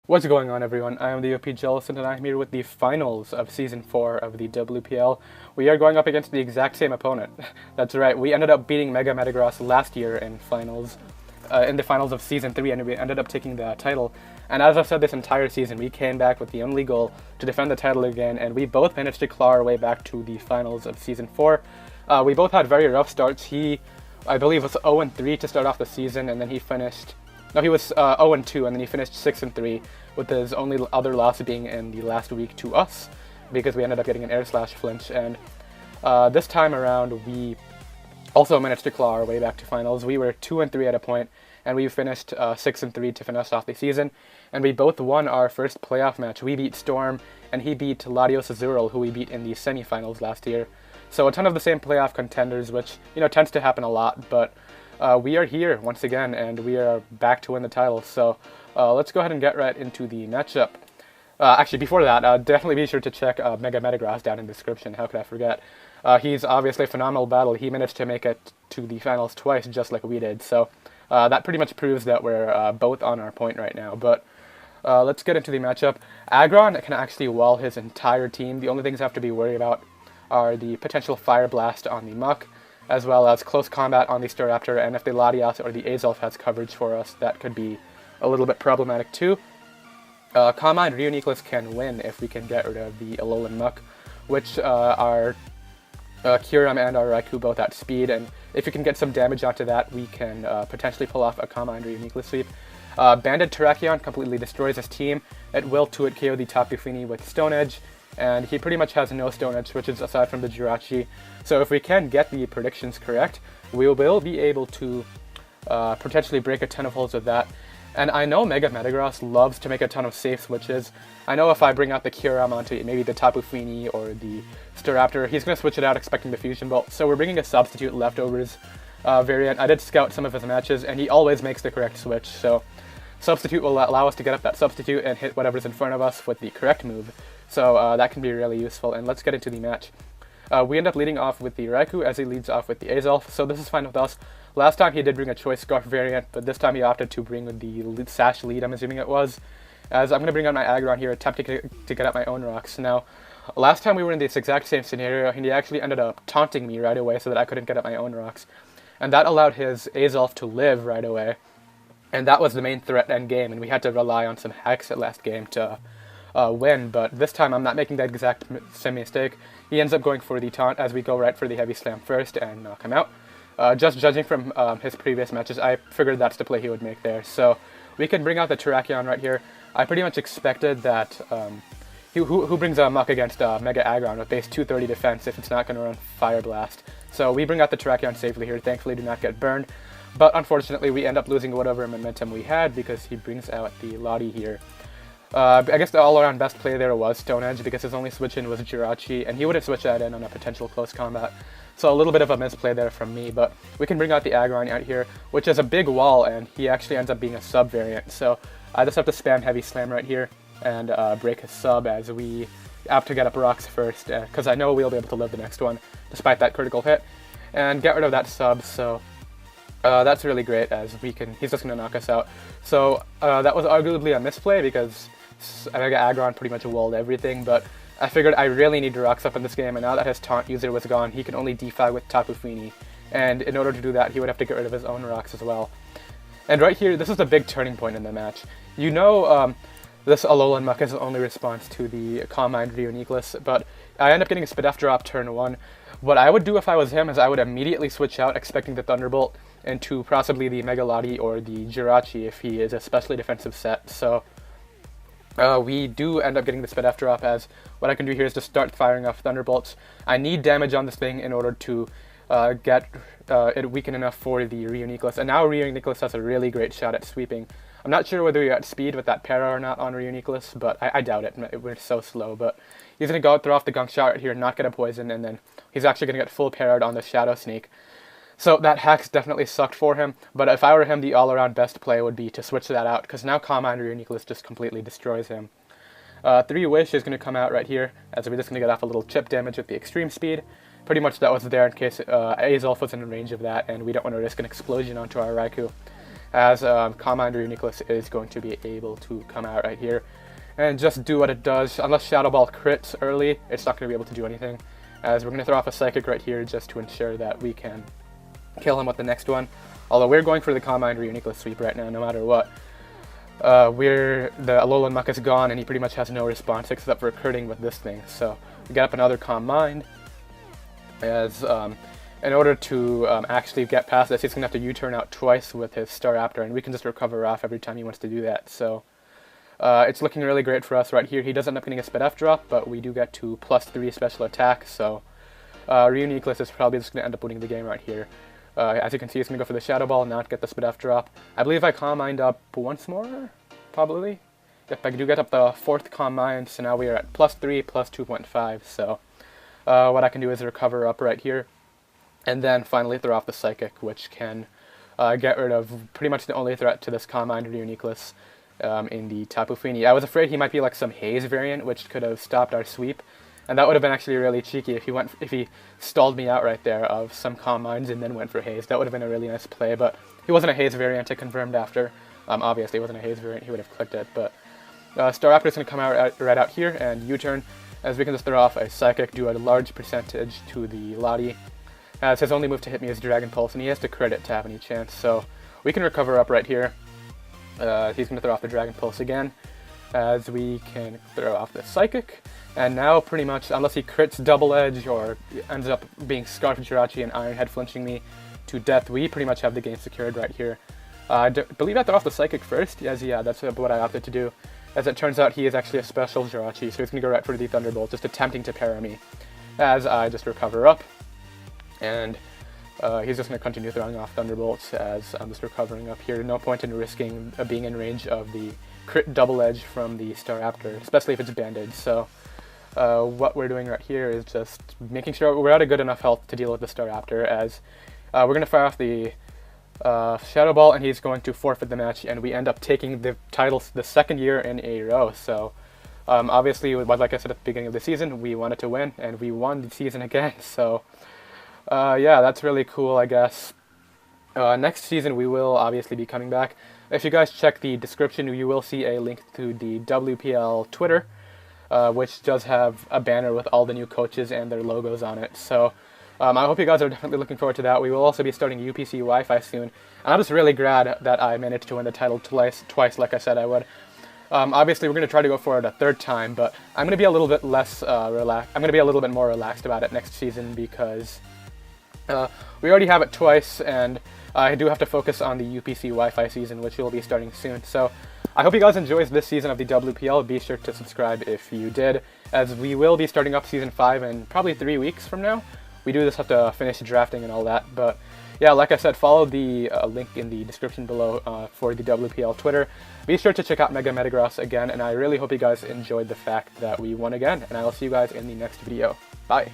What's going on, everyone? I am the OPJellicent, and I'm here with the finals of Season 4 of the WPL. We are going up against the exact same opponent. That's right, we ended up beating Mega Metagross last year in the finals of Season 3, and we ended up taking the title. And as I've said this entire season, we came back with the only goal to defend the title again, and we both managed to claw our way back to the finals of Season 4. We both had very rough starts. He, I believe, was 0-3 to start off the season, and then he finished... No, he was 0-2, and then he finished 6-3, with his only other loss being in the last week to us, because we ended up getting an air slash flinch. And this time around, we also managed to claw our way back to finals. We were 2-3 at a point, and we finished 6-3 to finish off the season. And we both won our first playoff match. We beat Storm, and he beat Latios Azuril, who we beat in the semifinals last year. So a ton of the same playoff contenders, which tends to happen a lot, but we are here once again, and we are back to win the title. So let's go ahead and get right into the matchup. Actually, before that, definitely be sure to check Mega Metagross down in the description. How could I forget? He's obviously a phenomenal battle. He managed to make it to the finals twice, just like we did. So that pretty much proves that we're both on our point right now. But let's get into the matchup. Aggron can actually wall his entire team. The only things I have to be worried about are the potential Fire Blast on the Muck, as well as close combat on the Staraptor, and if the Latias or the Azelf has coverage for us, that could be a little bit problematic too. Calm Mind Reuniclus can win if we can get rid of the Alolan Muck, which are Kyurem and our Raikou both at speed, and if you can get some damage onto that, we can potentially pull off a Calm Mind Reuniclus sweep. Banded Terrakion completely destroys his team. It will 2-hit KO the Tapu Fini with Stone Edge, and he pretty much has no Stone Edge switches aside from the Jirachi. So if we can get the predictions correct, we will be able to potentially break a ton of holes with that. And I know Mega Metagross loves to make a ton of safe switches. I know if I bring out the Kyurem onto maybe the Tapu Fini or the Staraptor, he's going to switch it out expecting the Fusion Bolt. So we're bringing a Substitute Leftovers variant. I did scout some of his matches, and he always makes the correct switch. So Substitute will allow us to get up that Substitute and hit whatever's in front of us with the correct move. So that can be really useful, and let's get into the match. We end up leading off with the Raikou as he leads off with the Azelf, so this is fine with us. Last time he did bring a Choice Scarf variant, but this time he opted to bring the Sash Lead, I'm assuming it was, as I'm going to bring out my Aggron here, attempting to get out my own rocks. Now, last time we were in this exact same scenario, and he actually ended up taunting me right away so that I couldn't get out my own rocks. And that allowed his Azelf to live right away, and that was the main threat end game, and we had to rely on some hacks at last game to win, but this time I'm not making that exact same mistake. He ends up going for the taunt as we go right for the Heavy Slam first and knock him out. Just judging from his previous matches, I figured that's the play he would make there. So we can bring out the Terrakion right here. I pretty much expected that who brings a Muck against Mega Aggron with base 230 defense if it's not going to run Fire Blast. So we bring out the Terrakion safely here, thankfully do not get burned. But unfortunately we end up losing whatever momentum we had because he brings out the Lottie here. I guess the all-around best play there was Stone Edge because his only switch-in was Jirachi, and he would have switched that in on a potential close combat. So a little bit of a misplay there from me, but we can bring out the Aggron out here, which is a big wall, and he actually ends up being a sub-variant. So I just have to spam Heavy Slam right here and break his sub as we have to get up rocks first, because I know we'll be able to live the next one, despite that critical hit, and get rid of that sub, so... that's really great, as he's just going to knock us out. So that was arguably a misplay because Mega Aggron pretty much walled everything, but I figured I really need to rocks up in this game, and now that his taunt user was gone, he can only defy with Tapu Fini, and in order to do that, he would have to get rid of his own rocks as well. And right here, this is the big turning point in the match. This Alolan Muck is the only response to the Calm Mind Reuniclus, but I end up getting a Spadef drop turn 1. What I would do if I was him is I would immediately switch out, expecting the Thunderbolt, into possibly the Mega Lottie or the Jirachi if he is a specially defensive set. So we do end up getting the Spadef drop, as what I can do here is just start firing off Thunderbolts. I need damage on this thing in order to get it weakened enough for the Reuniclus, and now Reuniclus has a really great shot at sweeping. I'm not sure whether you're at speed with that para or not on Reuniclus, but I doubt it. We're so slow, but he's going to go throw off the Gunk Shot right here, not get a poison, and then he's actually going to get full parried on the Shadow Sneak. So that hack's definitely sucked for him, but if I were him, the all-around best play would be to switch that out, because now Calm Mind Reuniclus just completely destroys him. 3 Wish is going to come out right here, as we're just going to get off a little chip damage with the extreme speed. Pretty much that was there in case Azelf was in range of that, and we don't want to risk an explosion onto our Raikou. as Commander Uniqueless is going to be able to come out right here and just do what it does. Unless Shadow Ball crits early, it's not going to be able to do anything, as we're going to throw off a Psychic right here just to ensure that we can kill him with the next one. Although we're going for the Commander Uniqueless sweep right now, no matter what. The Alolan Muck is gone, and he pretty much has no response except for critting with this thing. So we get up another Calm Mind, as in order to actually get past this, he's going to have to U-turn out twice with his Staraptor, and we can just recover off every time he wants to do that. So it's looking really great for us right here. He does end up getting a Spit F drop, but we do get to +3 special attack, so Uniqueless is probably just going to end up winning the game right here. As you can see, he's going to go for the Shadow Ball, not get the Spit F drop. I believe I Calm Mind up once more, probably. Yep, I do get up the 4th Calm Mind, so now we are at +3, +2.5, so what I can do is recover up right here, and then finally throw off the Psychic, which can get rid of pretty much the only threat to this Calm Mind or Uniqueless in the Tapu Fini. I was afraid he might be like some Haze variant, which could have stopped our sweep. And that would have been actually really cheeky if he stalled me out right there of some Calm Minds and then went for Haze. That would have been a really nice play, but he wasn't a Haze variant, I confirmed after. Obviously, he wasn't a Haze variant, he would have clicked it, but Staraptor is going to come out right out here and U-turn, as we can just throw off a Psychic, do a large percentage to the Lottie, as his only move to hit me is Dragon Pulse, and he has to crit it to have any chance, so we can recover up right here. He's going to throw off the Dragon Pulse again, as we can throw off the Psychic. And now, pretty much, unless he crits Double Edge or ends up being Scarf Jirachi and Iron Head flinching me to death, we pretty much have the game secured right here. I believe I throw off the Psychic first, as yeah, that's what I opted to do. As it turns out, he is actually a special Jirachi, so he's going to go right for the Thunderbolt, just attempting to para me, as I just recover up. And he's just going to continue throwing off Thunderbolts as I'm just recovering up here. No point in risking being in range of the crit Double Edge from the Staraptor, especially if it's banded. So what we're doing right here is just making sure we're at a good enough health to deal with the Staraptor, as we're going to fire off the Shadow Ball, and he's going to forfeit the match, and we end up taking the title the 2nd year in a row. So obviously, like I said at the beginning of the season, we wanted to win, and we won the season again. So yeah, that's really cool, I guess. Next season, we will obviously be coming back. If you guys check the description, you will see a link to the WPL Twitter, which does have a banner with all the new coaches and their logos on it. So I hope you guys are definitely looking forward to that. We will also be starting UPC Wi-Fi soon, and I'm just really glad that I managed to win the title twice, like I said I would. Obviously, we're going to try to go for it a 3rd time, but I'm going to be a little bit less relaxed. I'm going to be a little bit more relaxed about it next season, because we already have it twice, and I do have to focus on the UPC Wi-Fi season, which will be starting soon. So I hope you guys enjoyed this season of the WPL. Be sure to subscribe if you did, as we will be starting up Season 5 in probably 3 weeks from now. We do just have to finish drafting and all that, but yeah, like I said, follow the link in the description below for the WPL Twitter. Be sure to check out Mega Metagross again, and I really hope you guys enjoyed the fact that we won again, and I will see you guys in the next video. Bye!